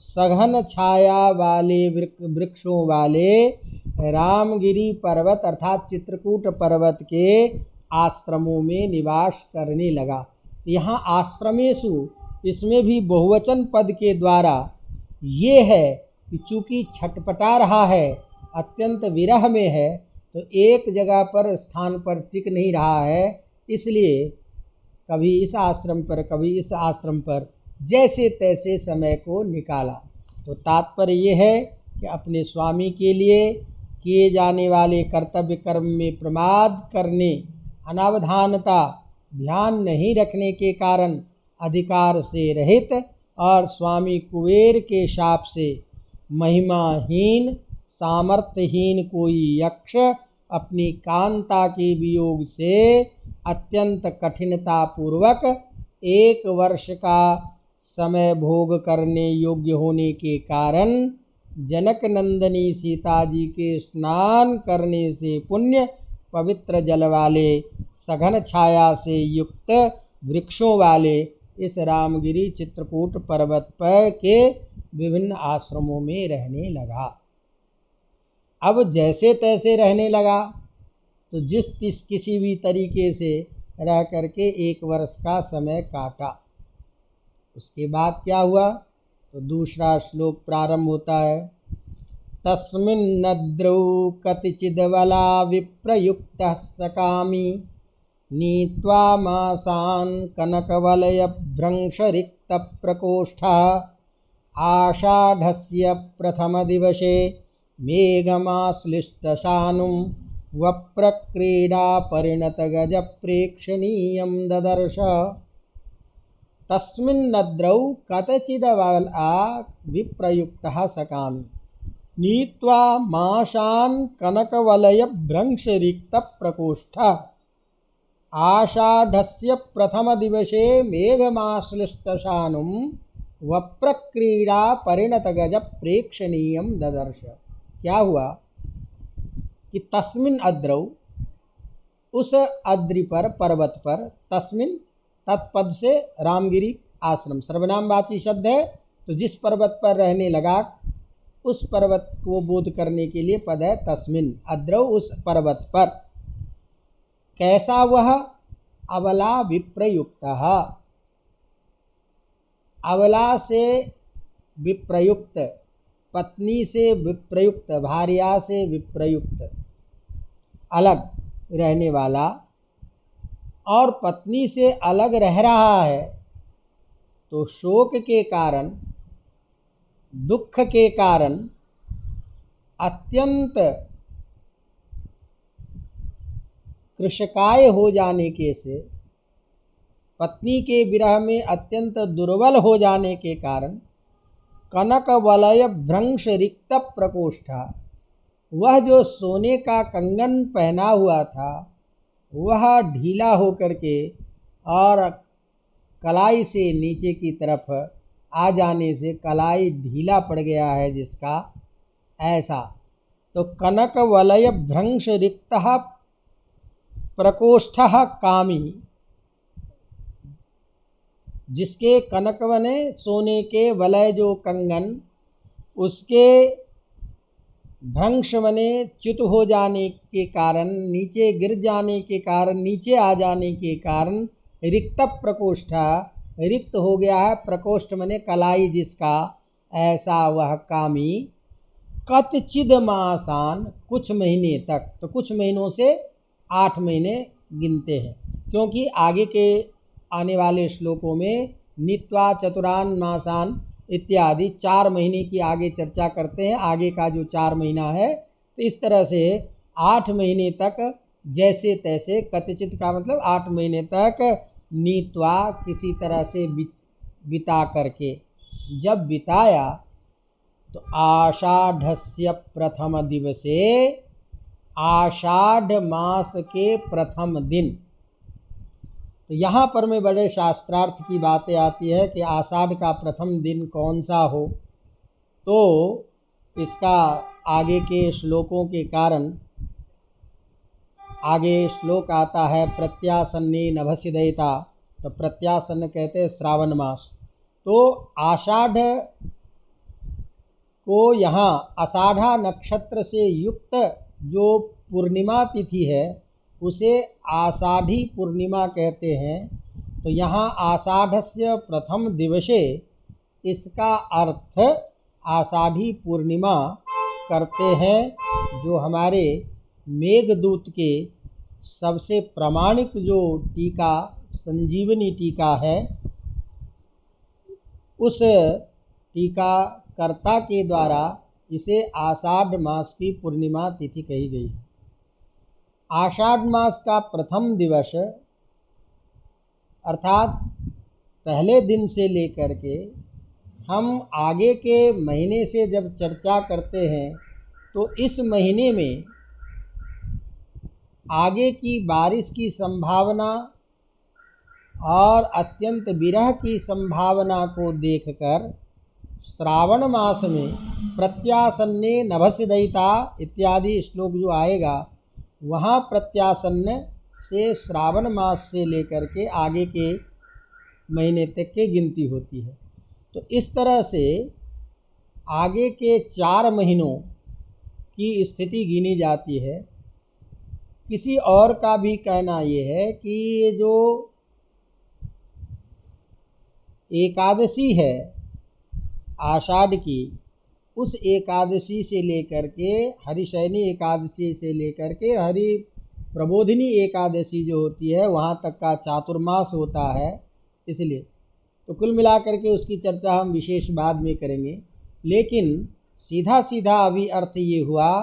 सघन छाया वाले वृक्षों वाले रामगिरी पर्वत अर्थात चित्रकूट पर्वत के आश्रमों में निवास करने लगा। यहाँ आश्रमेषु इसमें भी बहुवचन पद के द्वारा ये है कि चूँकि छटपटा रहा है, अत्यंत विरह में है, तो एक जगह पर स्थान पर टिक नहीं रहा है, इसलिए कभी इस आश्रम पर कभी इस आश्रम पर जैसे तैसे समय को निकाला। तो तात्पर्य ये है कि अपने स्वामी के लिए किए जाने वाले कर्तव्य कर्म में प्रमाद करने, अनावधानता, ध्यान नहीं रखने के कारण अधिकार से रहित और स्वामी कुबेर के शाप से महिमाहीन सामर्थ्यहीन कोई यक्ष अपनी कांता के वियोग से अत्यंत कठिनता पूर्वक 1 वर्ष का समय भोग करने योग्य होने के कारण जनक नंदनी सीता जी के स्नान करने से पुण्य पवित्र जल वाले सघन छाया से युक्त वृक्षों वाले इस रामगिरी चित्रकूट पर्वत पर के विभिन्न आश्रमों में रहने लगा। अब जैसे तैसे रहने लगा, तो जिस किसी भी तरीके से रह करके 1 वर्ष का समय काटा। उसके बाद क्या हुआ, तो दूसरा श्लोक प्रारंभ होता है। तस्मिन्नद्रौ कतिचिदबला विप्रयुक्तः सकामी नीत्वा मासान् कनकवलयभ्रंशरिक्तप्रकोष्ठः आषाढस्य प्रथमदिवसे मेघमाश्लिष्टशानुं वप्रक्रीडापरिणतगजप्रेक्षणीयं ददर्श। तस्मिन्नद्रौ कतचिदबला विप्रयुक्तः सकामी नीत्वा माशान् कनकवलयभ्रंशरिक्तप्रकोष्ठः आषाढस्य प्रथमदिवसे मेघमाश्लिष्टशानुं वप्रक्रीडापरिणतगजप्रेक्षणीयं ददर्श। क्या हुआ कि तस्मिन् अद्रौ, उस अद्रि पर, पर्वत पर, तस्मिन् तत्पद से रामगिरी आश्रम सर्वनामवाची शब्द है, तो जिस पर्वत पर रहने लगा उस पर्वत को बोध करने के लिए पद है तस्मिन् अद्रौ, उस पर्वत पर। कैसा वह, अबला विप्रयुक्तः, अबला से विप्रयुक्त, पत्नी से विप्रयुक्त, भार्या से विप्रयुक्त, अलग रहने वाला, और पत्नी से अलग रह रहा है, तो शोक के कारण, दुख के कारण अत्यंत कृशकाय हो जाने के से, पत्नी के विरह में अत्यंत दुर्बल हो जाने के कारण कनक वलय भ्रंश रिक्त प्रकोष्ठा, वह जो सोने का कंगन पहना हुआ था वह ढीला होकर के और कलाई से नीचे की तरफ आ जाने से कलाई ढीला पड़ गया है जिसका, ऐसा। तो कनक वलय भ्रंश रिक्त प्रकोष्ठः कामी, जिसके कनक बने सोने के वलय जो कंगन, उसके भ्रंश बने च्युत हो जाने के कारण, नीचे गिर जाने के कारण, नीचे आ जाने के कारण रिक्त प्रकोष्ठ, रिक्त हो गया है, प्रकोष्ठ मने कलाई जिसका, ऐसा वह कामी कतचिद मासान, कुछ महीने तक, तो कुछ महीनों से 8 महीने गिनते हैं, क्योंकि आगे के आने वाले श्लोकों में नीत्वा चतुरान मासान इत्यादि 4 महीने की आगे चर्चा करते हैं। आगे का जो 4 महीना है, तो इस तरह से 8 महीने तक जैसे तैसे, कतचित का मतलब 8 महीने तक नीत्वा किसी तरह से बिता करके, जब बिताया तो आषाढ़स्य प्रथम दिवसे, आषाढ़ मास के प्रथम दिन। तो यहाँ पर में बड़े शास्त्रार्थ की बातें आती है कि आषाढ़ का प्रथम दिन कौन सा हो, तो इसका आगे के श्लोकों के कारण, आगे श्लोक आता है प्रत्यासन्ने नभस्य दयिता, तो प्रत्यासन्न कहते हैं श्रावण मास, तो आषाढ़ को यहाँ आषाढ़ा नक्षत्र से युक्त जो पूर्णिमा तिथि है उसे आषाढ़ी पूर्णिमा कहते हैं। तो यहाँ आषाढ़स्य प्रथम दिवसे इसका अर्थ आषाढ़ी पूर्णिमा करते हैं। जो हमारे मेघदूत के सबसे प्रामाणिक जो टीका संजीवनी टीका है, उस टीकाकर्ता के द्वारा इसे आषाढ़ मास की पूर्णिमा तिथि कही गई है। आषाढ़ मास का प्रथम दिवस अर्थात पहले दिन से लेकर के हम आगे के महीने से जब चर्चा करते हैं तो इस महीने में आगे की बारिश की संभावना और अत्यंत विरह की संभावना को देखकर श्रावण मास में प्रत्यासन्ने नभस्य दयिता इत्यादि श्लोक जो आएगा, वहाँ प्रत्यासन्न से श्रावण मास से लेकर के आगे के महीने तक की गिनती होती है। तो इस तरह से आगे के 4 महीनों की स्थिति गिनी जाती है। किसी और का भी कहना ये है कि ये जो एकादशी है आषाढ़ की, उस एकादशी से लेकर के हरिशयनी एकादशी से लेकर के हरि प्रबोधिनी एकादशी जो होती है वहाँ तक का चातुर्मास होता है। इसलिए तो कुल मिलाकर के उसकी चर्चा हम विशेष बाद में करेंगे। लेकिन सीधा सीधा अभी अर्थ ये हुआ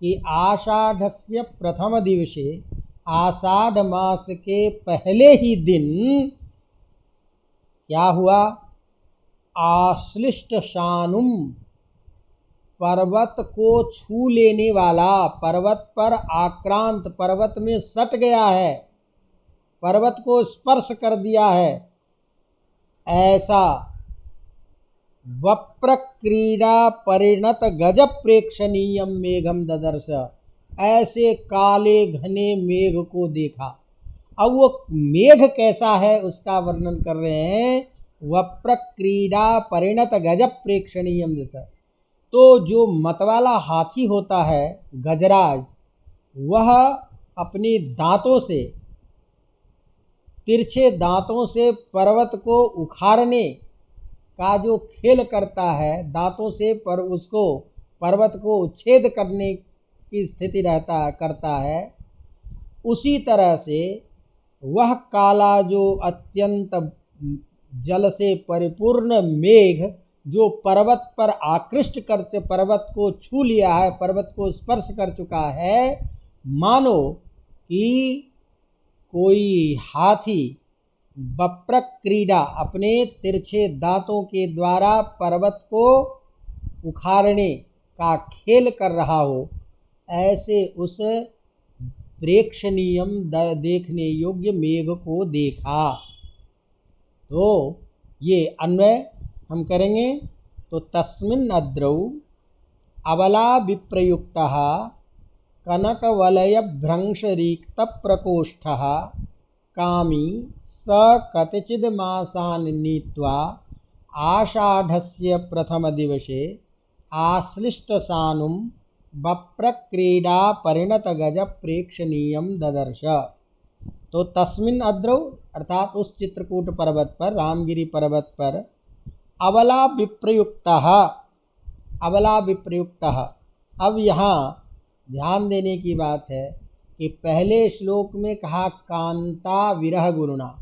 कि आषाढ़स्य प्रथम दिवसे आषाढ़ मास के पहले ही दिन क्या हुआ, आश्लिष्ट शानुम, पर्वत को छू लेने वाला, पर्वत पर आक्रांत, पर्वत में सट गया है, पर्वत को स्पर्श कर दिया है, ऐसा वप्रक्रीड़ा परिणत गज प्रेक्षणीयम मेघम ददर्श, ऐसे काले घने मेघ को देखा। अब वो मेघ कैसा है उसका वर्णन कर रहे हैं, वप्रक्रीड़ा परिणत गज प्रेक्षणीयम। जैसा तो जो मतवाला हाथी होता है गजराज, वह अपनी दांतों से, तिरछे दांतों से पर्वत को उखाड़ने का जो खेल करता है, दांतों से पर उसको पर्वत को उच्छेद करने की स्थिति करता है, उसी तरह से वह काला जो अत्यंत जल से परिपूर्ण मेघ जो पर्वत पर आकृष्ट करते, पर्वत को छू लिया है, पर्वत को स्पर्श कर चुका है, मानो कि कोई हाथी वप्रक क्रीड़ा अपने तिरछे दांतों के द्वारा पर्वत को उखाड़ने का खेल कर रहा हो, ऐसे उस प्रेक्षणीयम देखने योग्य मेघ को देखा। तो ये अन्वय हम करेंगे। तो तस्मिन् अद्रौ अबला विप्रयुक्तः कनकवलयभ्रंशरिक्तप्रकोष्ठः कामी स कतिचिन्मासान् नीत्वा आषाढ़स्य प्रथमदिवसे आश्लिष्टसानुं वप्रक्रीड़ा परिणतगज प्रेक्षणीयम ददर्श। तो तस्मिन् अद्रौ अर्थात उस चित्रकूट पर्वत पर, रामगिरी पर्वत पर, अबला विप्रयुक्तः, अबला विप्रयुक्तः। अब यहाँ ध्यान देने की बात है कि पहले श्लोक में कहा कांता विरह गुरुणा,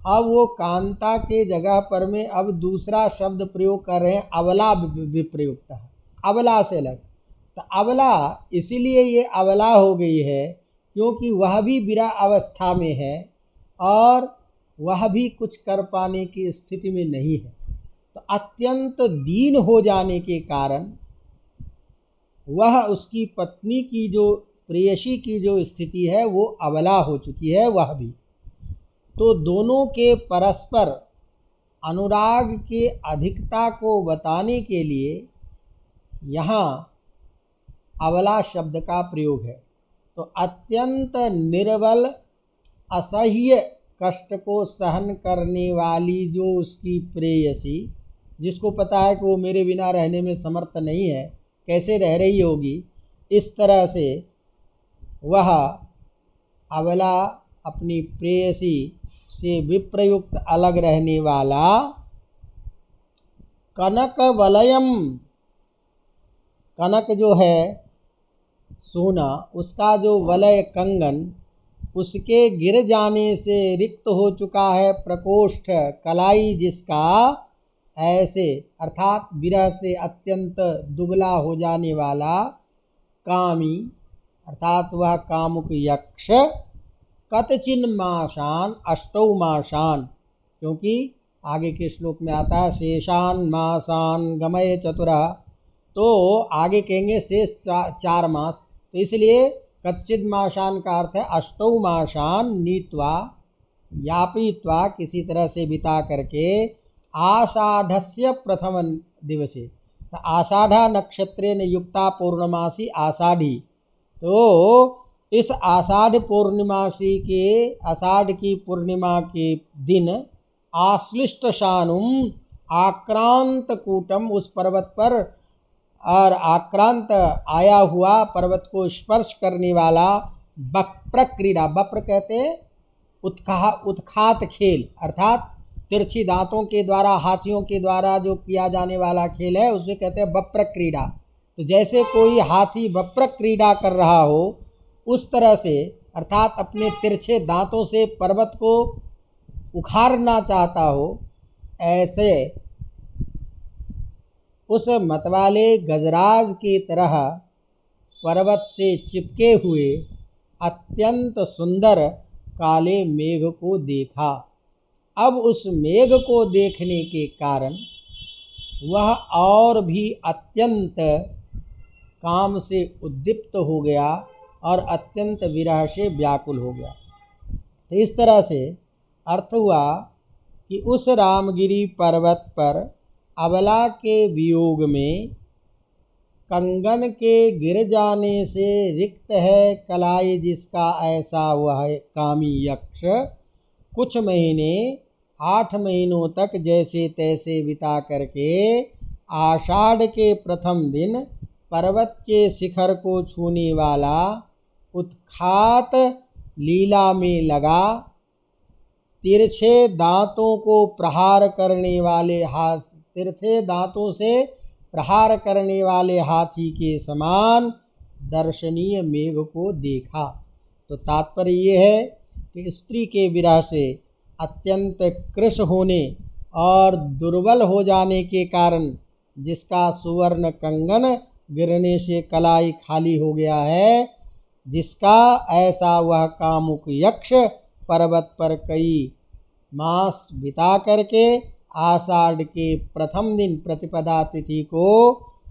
अब वो कांता के जगह पर में अब दूसरा शब्द प्रयोग कर रहे हैं अबला विप्रयुक्तः, अबला से अलग। तो अबला इसीलिए ये अबला हो गई है क्योंकि वह भी विरह अवस्था में है और वह भी कुछ कर पाने की स्थिति में नहीं है। तो अत्यंत दीन हो जाने के कारण वह, उसकी पत्नी की जो प्रेयसी की जो स्थिति है वो अबला हो चुकी है वह भी। तो दोनों के परस्पर अनुराग के अधिकता को बताने के लिए यहाँ अबला शब्द का प्रयोग है। तो अत्यंत निर्बल असह्य कष्ट को सहन करने वाली जो उसकी प्रेयसी, जिसको पता है कि वो मेरे बिना रहने में समर्थ नहीं है, कैसे रह रही होगी, इस तरह से वह अबला अपनी प्रेयसी से विप्रयुक्त अलग रहने वाला कनक वलयम, कनक जो है सोना, उसका जो वलय कंगन, उसके गिर जाने से रिक्त हो चुका है प्रकोष्ठ कलाई जिसका, ऐसे अर्थात विरह से अत्यंत दुबला हो जाने वाला कामी, अर्थात वह कामुक यक्ष, कतचिन्माशान अष्टौ माशान, क्योंकि आगे के श्लोक में आता है शेषान मासान गमय चतुरः, तो आगे कहेंगे शेष 4 मास, तो इसलिए कतचिद माशान का अर्थ है अष्टौ माशान नीत्वा यापयित्वा, किसी तरह से बिता करके आषाढ़स्य प्रथम दिवसे, तो आषाढ़ा नक्षत्रेण युक्ता पूर्णमासी आषाढ़ी, तो इस आषाढ़ पूर्णिमासी के, आषाढ़ की पूर्णिमा के दिन आश्लिष्ट शानुम आक्रांत कूटम, उस पर्वत पर और आक्रांत आया हुआ पर्वत को स्पर्श करने वाला बप्र क्रीड़ा, बप्र कहते हैं उत्खात खेल, अर्थात तिरछी दांतों के द्वारा, हाथियों के द्वारा जो किया जाने वाला खेल है उसे कहते हैं बप्र क्रीड़ा। तो जैसे कोई हाथी बप्र क्रीड़ा कर रहा हो उस तरह से, अर्थात अपने तिरछे दांतों से पर्वत को उखाड़ना चाहता हो, ऐसे उस मतवाले गजराज की तरह पर्वत से चिपके हुए अत्यंत सुंदर काले मेघ को देखा। अब उस मेघ को देखने के कारण वह और भी अत्यंत काम से उद्दीप्त हो गया और अत्यंत विरह से व्याकुल हो गया। तो इस तरह से अर्थ हुआ कि उस रामगिरी पर्वत पर अबला के वियोग में कंगन के गिर जाने से रिक्त है कलाई जिसका, ऐसा वह कामी यक्ष कुछ महीने 8 महीनों तक जैसे तैसे बिता करके आषाढ़ के प्रथम दिन पर्वत के शिखर को छूने वाला उत्खात लीला में लगा, तिरछे दांतों को प्रहार करने वाले तिरछे दांतों से प्रहार करने वाले हाथी के समान दर्शनीय मेघ को देखा। तो तात्पर्य ये है कि स्त्री के विरह से अत्यंत कृश होने और दुर्बल हो जाने के कारण जिसका सुवर्ण कंगन गिरने से कलाई खाली हो गया है, जिसका ऐसा वह कामुक यक्ष पर्वत पर कई मास बिता करके आषाढ़ के प्रथम दिन प्रतिपदा तिथि को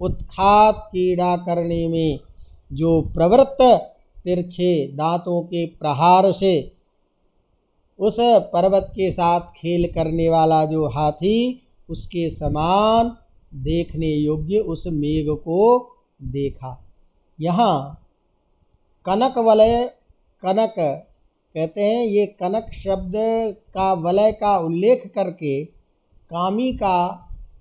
उत्खात क्रीड़ा करने में जो प्रवृत्त तिरछे दांतों के प्रहार से उस पर्वत के साथ खेल करने वाला जो हाथी, उसके समान देखने योग्य उस मेघ को देखा। यहाँ कनक वलय, कनक कहते हैं, ये कनक शब्द का वलय का उल्लेख करके कामी का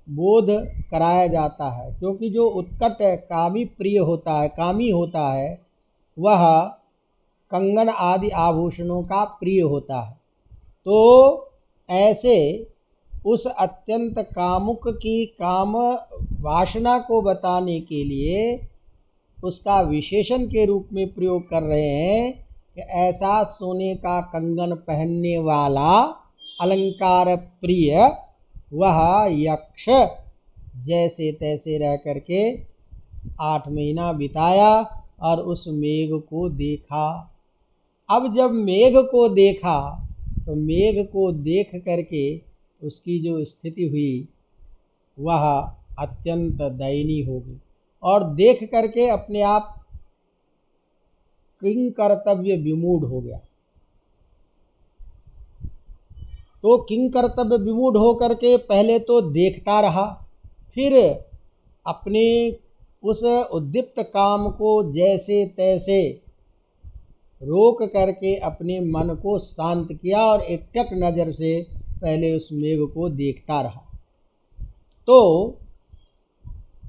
बोध कराया जाता है, क्योंकि जो उत्कट कामी प्रिय होता है, कामी होता है, वह कंगन आदि आभूषणों का प्रिय होता है। तो ऐसे उस अत्यंत कामुक की काम वासना को बताने के लिए उसका विशेषण के रूप में प्रयोग कर रहे हैं कि ऐसा सोने का कंगन पहनने वाला अलंकार प्रिय वह यक्ष जैसे तैसे रह करके 8 महीना बिताया और उस मेघ को देखा। अब जब मेघ को देखा तो मेघ को देख करके उसकी जो स्थिति हुई वह अत्यंत दयनीय हो गई और देख करके अपने आप किंग कर्तव्य विमूढ़ हो गया। तो किंग कर्तव्य विमूढ़ हो करके पहले तो देखता रहा, फिर अपने उस उद्दीप्त काम को जैसे तैसे रोक करके अपने मन को शांत किया और एकटक नज़र से पहले उस मेघ को देखता रहा। तो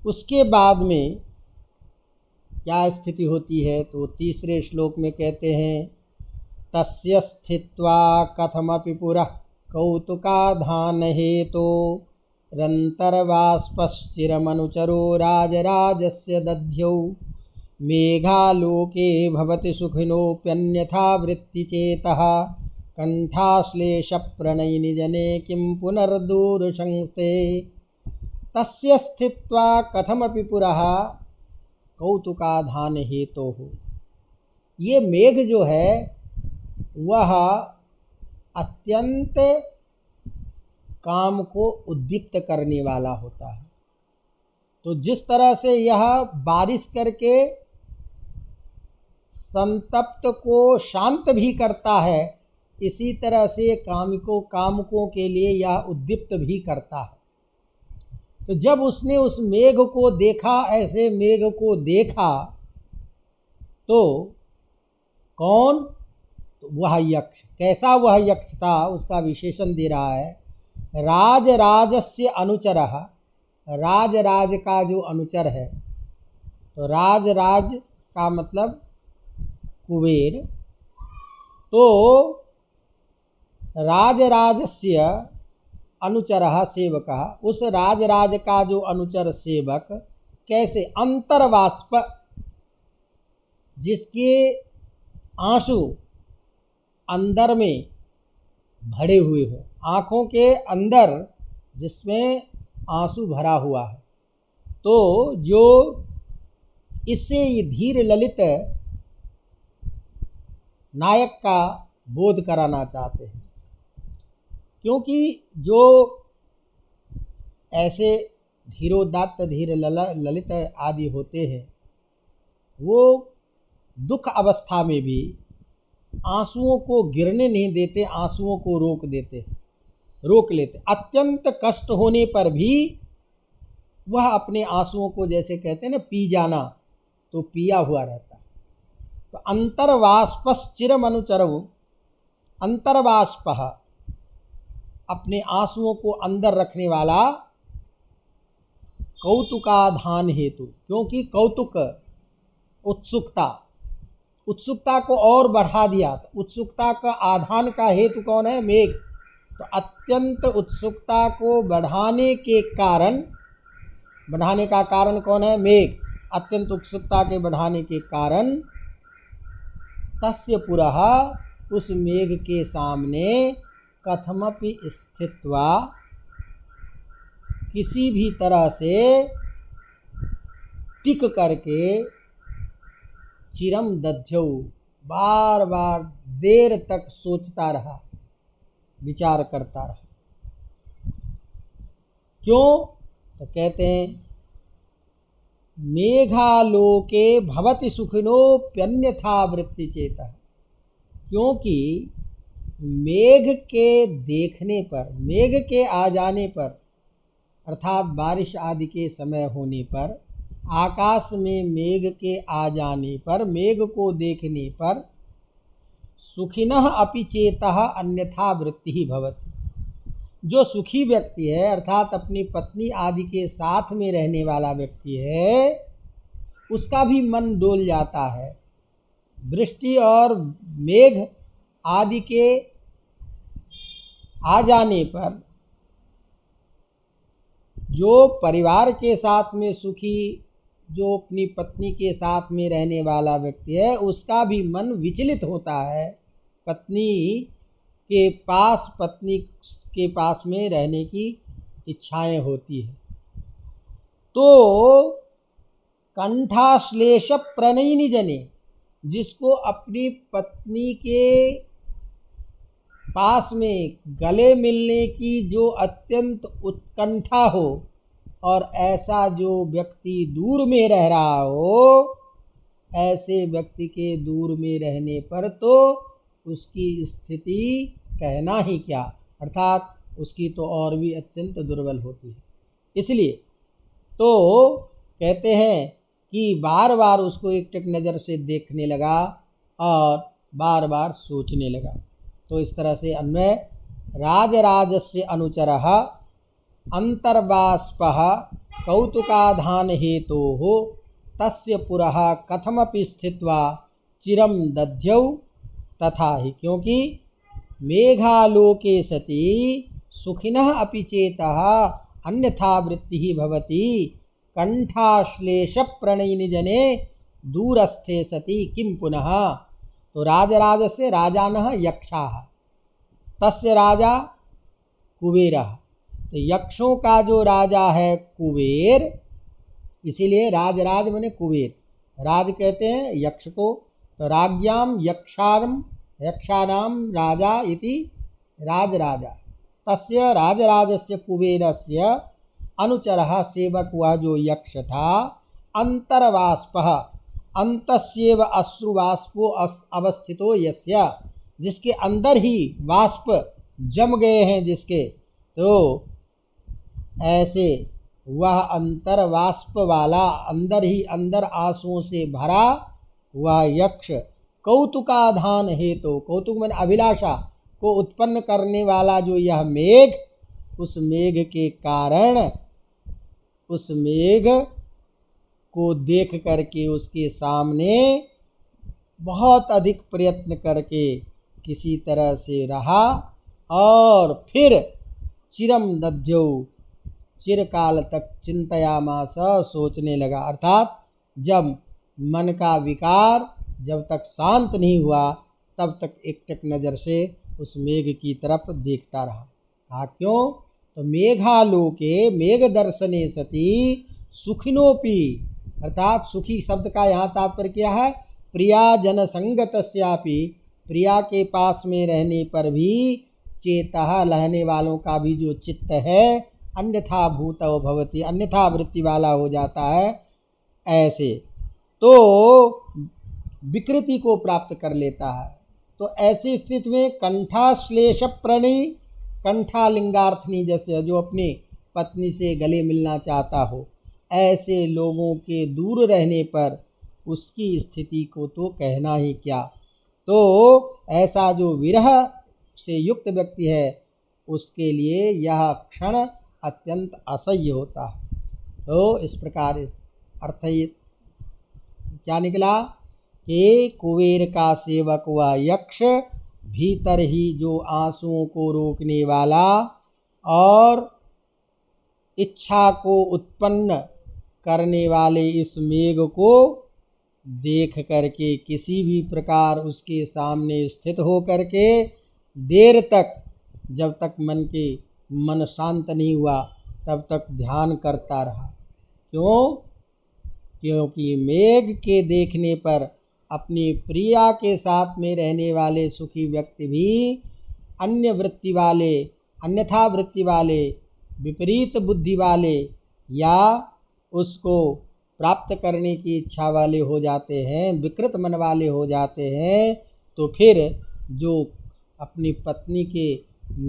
उसके बाद में क्या स्थिति होती है, तो तीसरे श्लोक में कहते हैं, तस्य स्थित्वा कथमपि पुरः कौतुकाधान हेतो रन्तर्बाष्पश्चिरमनुचरो राजराजस्य दध्यौ मेघालोके भवति सुखिनोऽप्यन्यथा वृत्तिचेतः कण्ठाश्लेषप्रणयिनि जने किं पुनर्दूरशंस्ते तस्य स्थित्वा कथमपि पुरः कौतुकाधान हेतोः। ये मेघ जो है वह अत्यंत काम को उद्दीप्त करने वाला होता है। तो जिस तरह से यह बारिश करके संतप्त को शांत भी करता है, इसी तरह से कामकों के लिए यह उद्दीप्त भी करता है। तो जब उसने उस मेघ को देखा, ऐसे मेघ को देखा, तो कौन? तो वह यक्ष। कैसा वह यक्ष था, उसका विशेषण दे रहा है, राजराजस्य अनुचरः। राजराज का जो अनुचर है, तो राजराज का मतलब कुबेर, तो राजराजस्य अनुचरः सेवकः, उस राजराज का जो अनुचर सेवक, कैसे? अंतर्बाष्प, जिसके आंसू अंदर में भरे हुए हो, आँखों के अंदर जिसमें आंसू भरा हुआ है। तो जो इससे ये धीर ललित नायक का बोध कराना चाहते हैं, क्योंकि जो ऐसे धीरोदात्त धीर ललित आदि होते हैं, वो दुख अवस्था में भी आंसुओं को गिरने नहीं देते, आंसुओं को रोक लेते। अत्यंत कष्ट होने पर भी वह अपने आंसुओं को, जैसे कहते हैं ना पी जाना, तो पिया हुआ रहता है। तो अंतर्बाष्पश्चिरम अनुचरौ, अंतर्बाष्प अपने आंसुओं को अंदर रखने वाला, कौतुकाधान हेतु, क्योंकि कौतुक उत्सुकता को और बढ़ा दिया। तो उत्सुकता का आधान का हेतु कौन है? मेघ। तो अत्यंत उत्सुकता को बढ़ाने का कारण कौन है? मेघ। अत्यंत उत्सुकता के बढ़ाने के कारण तस्य पुरः, उस मेघ के सामने, कथमपि स्थित्वा, किसी भी तरह से टिक करके, चिरम दध्यौ, बार बार देर तक सोचता रहा, विचार करता रहा। क्यों? तो कहते हैं, मेघालोके भवति सुखिनोऽप्यन्यथा वृत्तिचेतः। क्योंकि मेघ के देखने पर, मेघ के आ जाने पर, अर्थात बारिश आदि के समय होने पर, आकाश में मेघ के आ जाने पर, मेघ को देखने पर, सुखिनः अपि चेतः अन्यथा वृत्ति ही भवति। जो सुखी व्यक्ति है, अर्थात अपनी पत्नी आदि के साथ में रहने वाला व्यक्ति है, उसका भी मन डोल जाता है। वृष्टि और मेघ आदि के आ जाने पर जो परिवार के साथ में सुखी, जो अपनी पत्नी के साथ में रहने वाला व्यक्ति है, उसका भी मन विचलित होता है। पत्नी के पास में रहने की इच्छाएं होती है। तो कंठाश्लेष प्रणयिनी जने, जिसको अपनी पत्नी के पास में गले मिलने की जो अत्यंत उत्कंठा हो, और ऐसा जो व्यक्ति दूर में रह रहा हो, ऐसे व्यक्ति के दूर में रहने पर तो उसकी स्थिति कहना ही क्या, अर्थात उसकी तो और भी अत्यंत दुर्बल होती है। इसलिए तो कहते हैं कि बार बार उसको एकटक नज़र से देखने लगा, और बार बार सोचने लगा। तो इस तरह से अन्वय राजराजस्य अनुचरः अंतर्बाष्पः कौतुकाधान हेतोः तस्य पुरः कथमपि स्थित्वा चिरं दध्यौ तथा ही, क्योंकि मेघालोके सति सुखिनः अपि चेतः अन्यथा वृत्तिः भवति कंठाश्लेष प्रणयिनि जने दूरस्थे सति किं पुनः। तो राजराजस्य राजानः यक्षाः, तस्य राजा कुबेरः। तो यक्षों का जो राजा है कुबेर, इसीलिए राजराज माने कुबेर, राज कहते हैं यक्ष को। तो राज्ञाम यक्षाणाम राजा इति राजराजा। तस्य राजराजस्य कुबेरस्य अनुचरः सेवक वह जो यक्ष था, अंतर्वाष्पः अंतस्येव अश्रुवाष्पो अवस्थितो यस्य, जिसके अंदर ही वाष्प जम गए हैं जिसके, तो ऐसे वह अंतर्वाष्प वाला, अंदर ही अंदर आंसुओं से भरा वह यक्ष कौतुकाधान हेतु, कौतुक मन अभिलाषा को उत्पन्न करने वाला जो यह मेघ, उस मेघ के कारण, उस मेघ को देख करके उसके सामने बहुत अधिक प्रयत्न करके किसी तरह से रहा और फिर चिरम दध्यौ, चिरकाल तक चिंतयामास, सोचने लगा। अर्थात जब मन का विकार जब तक शांत नहीं हुआ तब तक एकटक नज़र से उस मेघ की तरफ देखता रहा। कहा क्यों? तो मेघालोके मेघ दर्शने सति सुखिनोपि, अर्थात सुखी शब्द का यहाँ तात्पर्य क्या है? प्रिया जन संगतस्यापि, प्रिया के पास में रहने पर भी चेतः, रहने वालों का भी जो चित्त है अन्यथा भूतो भवति, अन्यथा वृत्ति वाला हो जाता है। ऐसे तो विकृति को प्राप्त कर लेता है। तो ऐसी स्थिति में कंठाश्लेष प्रणयी, कंठा लिंगार्थनी जैसे जो अपनी पत्नी से गले मिलना चाहता हो, ऐसे लोगों के दूर रहने पर उसकी स्थिति को तो कहना ही क्या। तो ऐसा जो विरह से युक्त व्यक्ति है उसके लिए यह क्षण अत्यंत असह्य होता है। तो इस प्रकार इस अर्थ क्या निकला कि कुबेर का सेवक व यक्ष, भीतर ही जो आंसुओं को रोकने वाला और इच्छा को उत्पन्न करने वाले इस मेघ को देख करके किसी भी प्रकार उसके सामने स्थित हो करके देर तक, जब तक मन शांत नहीं हुआ तब तक ध्यान करता रहा। क्यों? क्योंकि मेघ के देखने पर अपनी प्रिया के साथ में रहने वाले सुखी व्यक्ति भी अन्य वृत्ति वाले, अन्यथा वृत्ति वाले, विपरीत बुद्धि वाले या उसको प्राप्त करने की इच्छा वाले हो जाते हैं, विकृत मन वाले हो जाते हैं। तो फिर जो अपनी पत्नी के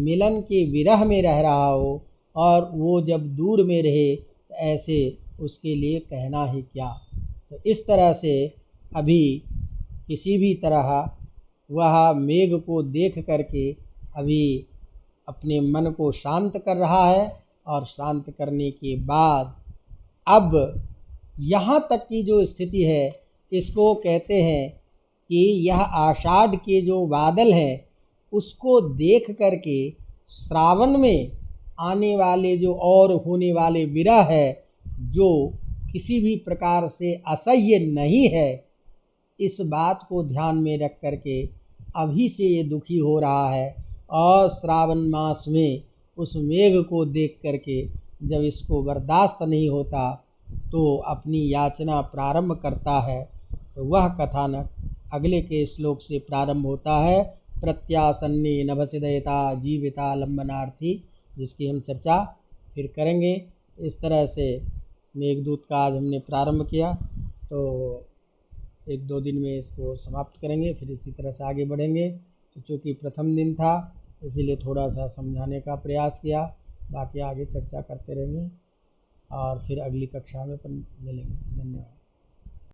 मिलन के विरह में रह रहा हो और वो जब दूर में रहे, तो ऐसे उसके लिए कहना ही क्या। तो इस तरह से अभी किसी भी तरह वह मेघ को देख करके अभी अपने मन को शांत कर रहा है और शांत करने के बाद अब यहाँ तक की जो स्थिति है इसको कहते हैं कि यह आषाढ़ के जो बादल हैं उसको देख करके श्रावण में आने वाले जो और होने वाले विरह है जो किसी भी प्रकार से असह्य नहीं है, इस बात को ध्यान में रख करके अभी से ये दुखी हो रहा है और श्रावण मास में उस मेघ को देख करके जब इसको बर्दाश्त नहीं होता तो अपनी याचना प्रारंभ करता है। तो वह कथानक अगले के श्लोक से प्रारंभ होता है, प्रत्यासन्ने नभसिदयता जीविता लंबनार्थी, जिसकी हम चर्चा फिर करेंगे। इस तरह से मेघदूत का आज हमने प्रारंभ किया, तो 1-2 दिन में इसको समाप्त करेंगे, फिर इसी तरह से आगे बढ़ेंगे। तो चूँकि प्रथम दिन था इसीलिए थोड़ा सा समझाने का प्रयास किया, बाकी आगे चर्चा करते रहेंगे और फिर अगली कक्षा में मिलेंगे। धन्यवाद।